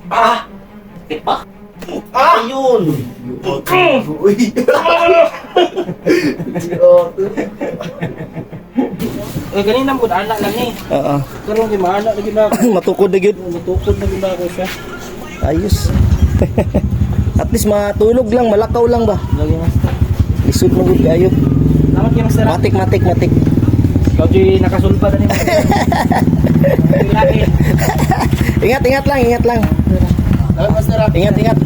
Ah! Sakit ba? Ayun! Uy! Eh, ganina mo, anak lang eh. Oo. Karoon di maana lagi na ako. Matukod na yun. Matukod na gina ako siya. Ayos. At least matulog lang, malakaw lang ba? Lagi master. Isod mo good kayo. Salamat kayo master. Matik. Ikaw di nakasulpa na ni master. Lagi. Ingat lang. Salamat master. Ingat.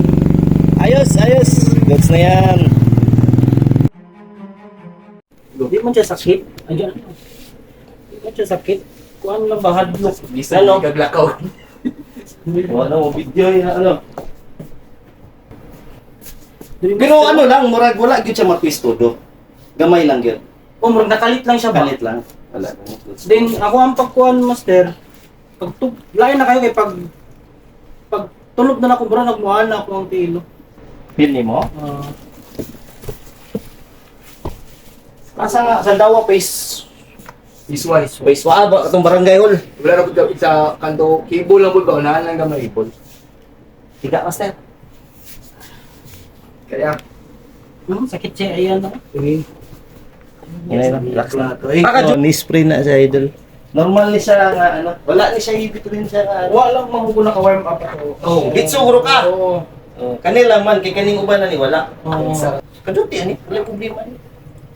Ayos. Goods na yan. Di man siya sakit. Andiyan. Di man siya sakit. Kuan lang ba hadlok. Bisa no? Kaglakaw. Wala mo video yan, ano. Pero Ano lang, murag wala gyud siya matwist todo. Gamay lang gyud. murag nakalit lang siya ba? Kalit lang. Wala. Then ako ang pagkuhan master. Lain na kayo kay pag tulog na ako bro nagmuhan na ako ang tilo. Feel ni mo? Ah, Asa nga sa dawa face Iswise. face wa ba atong barangay hall. Wala na po sa kanto, cable lang po ba? Unahan lang gamay ipon. Tiga master. Kaya, sakit siya ayan na. Yan relax lang. Oh, ni-spray na sa idol. Normal ni siya nga ano. Wala ni siya hibit rin siya nga. Walang mahugo na ka-warm up ako. Oh, gitsugro ka. Oo. Oh, kanila man kay kaning uban na ni wala. Oo. Kaduti ani, wala problema ni.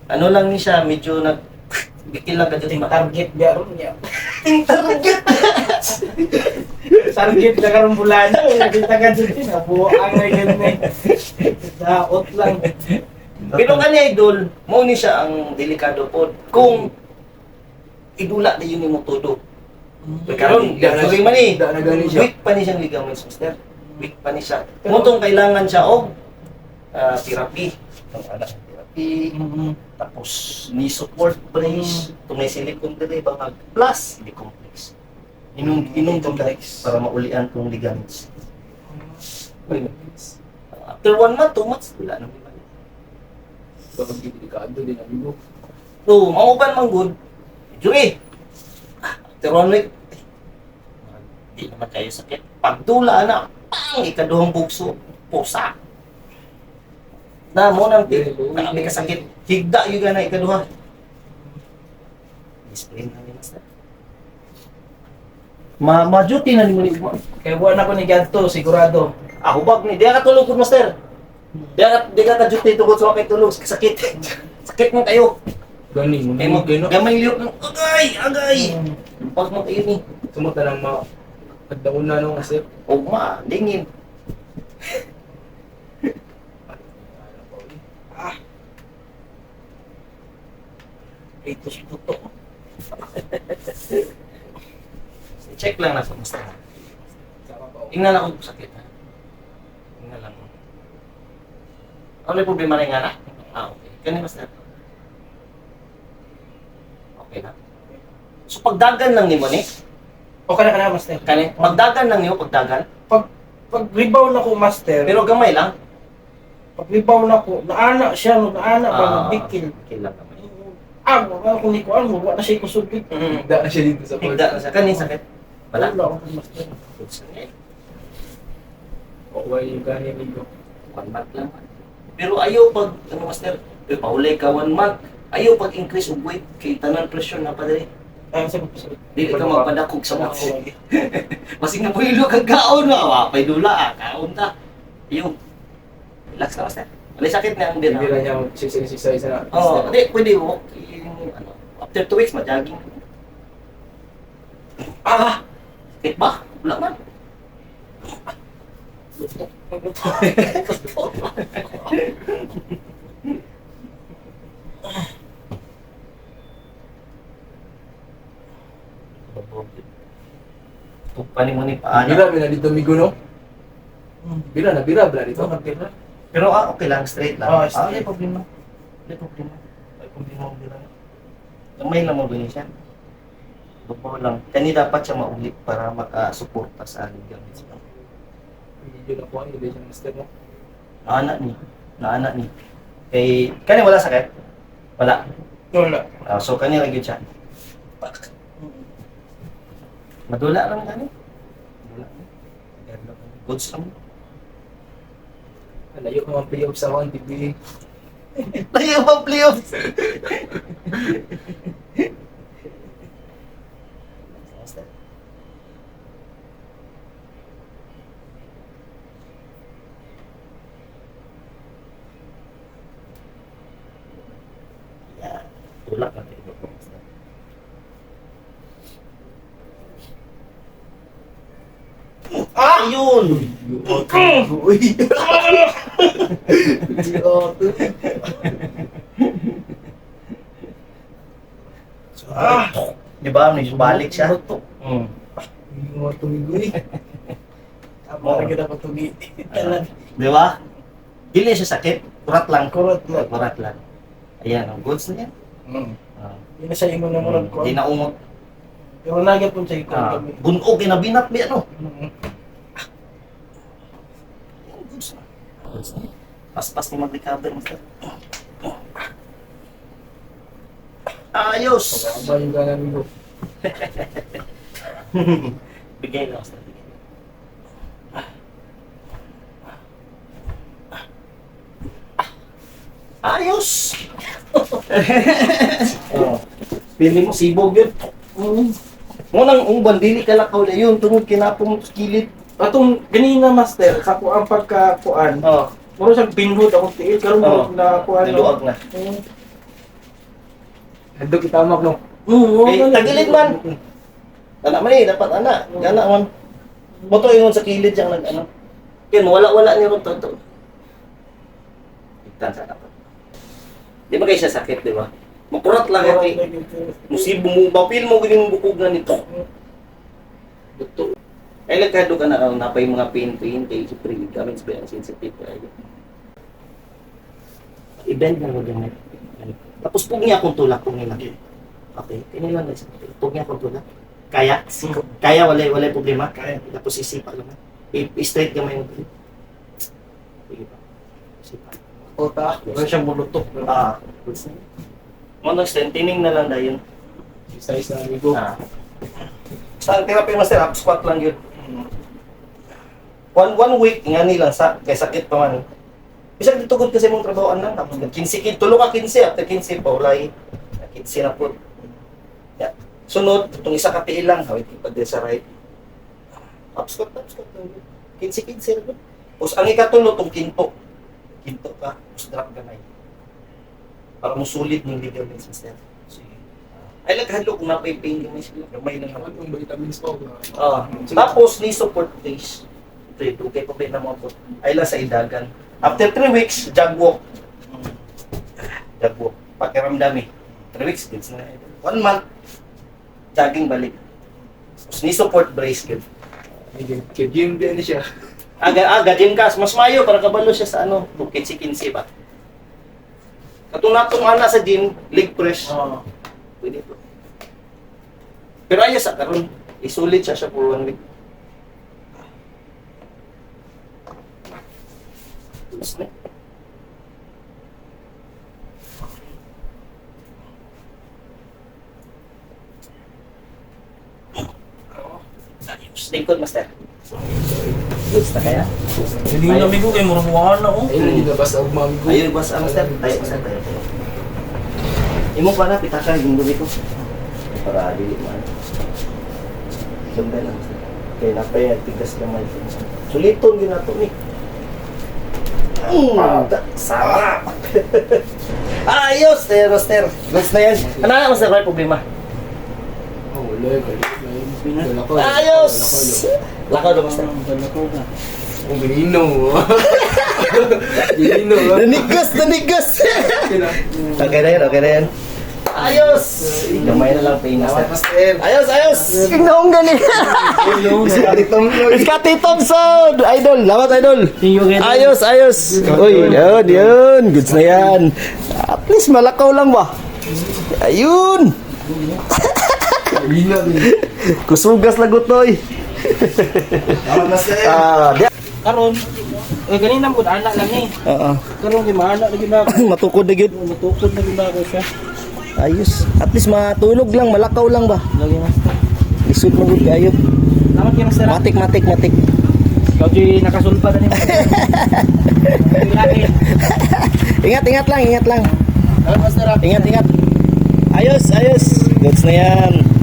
Ano lang ni siya medyo nag bikil lang kaduti ba. Target biya ron niya. Target. Target na karong bulan. Nakita ka dun din. Buang na ganun eh. Daot lang. Pero kani idol, mo ni siya ang delikado pod. Kung idula na yun mo todo. Karon, gagawin man ni. da na gani siya. Weak pa ni siyang ligaments, master. Weak pa ni siya. Mutong kailangan siya og therapy. Ang anak therapy. Tapos knee support brace. Itong may silicone dili bangag. Plus, hindi complex. Inom complex para maulian tong ligaments. After 1 month, 2 months, wala nang ligaments. Baka delikado din ang ibo. So, mauban man good. Jury. After 1 week, hindi naman kayo sakit. Pagdula na, pang ikaduhang bugso, pusa. Na mo nang may kasakit. Higda yung na ikaduha. Explain na ni master. Ma-duty na ni mo ni mo. Kaya buwan ako ni Ganto, sigurado. Ako bag ni, di ka tulog good master. Di ka ka-duty tungkol sa kay tulog, sakit. Sakit mo kayo. Gani mo Kaya mo, na gano. gamay liyok ng agay. Pag mo kayo ni. Sumot na lang mga pagdaon na nung asip. Ugma, dingin. Ito si Tuto. Check lang na sa master. Sama pa ako. Tingnan lang kung sakit. Ha? Tingnan lang. Ano yung problema na yung anak? Okay. Kani master. Okay na. So pagdagan lang ni mo ni? Okay na ka na, Master. Kani, pagdagan lang niyo, pagdagan. Pag rebound ako, Master, Pero gamay lang. pag rebound ako, naana siya, naana ba, nagdikil. Kailan gamay. Kung hindi ko mo, wala na siya kusugit. Da na siya dito sa Higda na siya. Kani sakit. Wala. Wala ako, Master. Okay yung gani nito. 1 month lang. Pero ayaw pag, ano master, paulay ka 1 month. Ayaw pag increase of weight. Kay tanan pressure na pa dali. Ay, sagot. Dili ka magpadakog sa mga. Masing na puhilo kang kaon na. Wapay dula kaon ta. Ayaw. Relax na master. Wala sakit na ang din. Hindi lang niya exercise na. Oo, hindi, pwede walk. Ano, after 2 weeks, mag-jogging. Sakit ba? Wala man. Tupani mo ni paano. Bira, may na dito migo no? Bira na, bira dito. Pero okay lang, straight lang. Straight. May problema. May problema. May problema mo din. Gamay lang mo ganyan siya. Lupo lang. Kani dapat siya maulit para makasuporta sa ligaments. Hindi na po ang hindi siya master no? Naanak ni. Kay, kani wala sakit? Wala. Wala. So kani lang yun siya. Madula lang kani. Madula. Goods lang. Layo ko ang playoff sa 1 TV. Layo ba playoffs? Yeah, tulak natin. Ah! Yun! Uy! Ah! Di ba? May balik siya. Mm. Hindi mo tumigoy. Tama rin kita patugi. Di ba? Dili siya sakit. Kurat lang. Kurat lang. Kurat lang. Ayan, ang goods na yan. Ah. Yun na sa imo na murag ko. Di na umot. Pero nagyan po sa ikaw Ah, kami. bunog, kinabinat, di ano? Goods na. Goods na. Pas-pas ni mag-recover, master. Ayos! Pagkakaba yung ganan mo. Bigay lang, master. Bigay. Ayos! Oh. Pili mo, sibog yun. Mo nang umban, dili ka lakaw na yun. Tungod kinapong mo sa kilid. Atong ganina master, sa kuan pagkakuan. Oh, Muro siyang pinhood ako tiil karon Oo. na kuan. naluwag na. Hando kita mak no. Oo, Eh, tagilid man. Anak man eh, dapat anak. Gana man. Moto yun sa kilid siyang nag-ano. Yun, wala-wala niya ron to. Tigtan sa dapat. Di ba kayo siya sakit, di ba? Makurat lang yan eh. Musibo mo, mapil mo ganyan bukog na nito. Buto. Ay, nagkado ka na napay mga pain, kay Supreme, kami experience sensitive kayo. I-bend na mo ganyan. Tapos pug niya akong tulak kung nilaki. Okay, kanya lang guys. Pug niya akong tulak. Kaya? Kaya, wala problema. Kaya. Tapos isipa lang. I-straight gamay mo. Sige pa. Isipa. Ota, wala siyang mulutok. Ah, goods na. Mo strengthening na lang dayon. Size na amigo. Ah. Sa therapy master, up squat lang yun. One week nga nilang sa kay sakit pa man. Bisag ditugod kasi mong trabahoan lang tapos 15 kid tulo ka 15 after 15 pa ulay 15 na po. Yeah. Sunod itong isa ka tiil lang hawit pa din sa right. Up squat. 15 na po. Us ang ikatulo tong kinto. Kinto ka, us drop gamay. Para mo sulit ng ligaments master. Ay naghalo kung napay-pain gamay sila. Gamay lang naman. Ang vitamins pa. Tapos ni support base. Ito, okay pa ba na mga po? Ay lang sa idagan. After 3 weeks, jog walk. Jog walk. Pakiramdam eh. 3 weeks, goods na. 1 month, jogging balik. Tapos ni support brace, good. Kaya gym din siya. Aga, gym kas. Mas mayo para kabalo siya sa ano, bukit si 15 ba? Katong natong ana sa gym, leg press. Oo. Pwede po. Pero ayos sa karon, isulit siya for 1 week. Goods na. Stay cool, master. Goods na kaya? Hindi na amigo kay murag wala oh. Ayun yung labas ang mga amigo. Ayun, boss, master. Tayo, master, tayo. Imo pa na, pita siya, yung dumi ko. Para dili man. Sunda lang, master. Kaya napay, tigas naman. Suliton, yun na to, ni. Sarap! Ayos, master. Goods na yan. Ano na, master, may problema? Oh, wala. Wala ko. Ayos! Lakaw na, master. Oh, binino. Binino. Nanigas! Okay na yan. Ayos! Gamay na lang, pain, master. Master. Ayos! Tingnan galing! Scotty Thompson! Idol! Lamat, idol! Ayos! Uy, yun! Goods na yan! At least malakaw lang ba? Ayun! Binino. Kusugas lagot, toy! Karon ganina mo ana lang eh. Oo. Karon di maana lagi na ako. Matukod na yun. Matukod na gina ako siya. Ayos. At least matulog lang, malakaw lang ba? Lagi master. Lisod mo gud kayo. Salamat kay master. Matik. Ikaw di nakasulpa na ni master. Ingat lang, ingat lang. Salamat, Master. Ingat. Ayos. Goods na yan.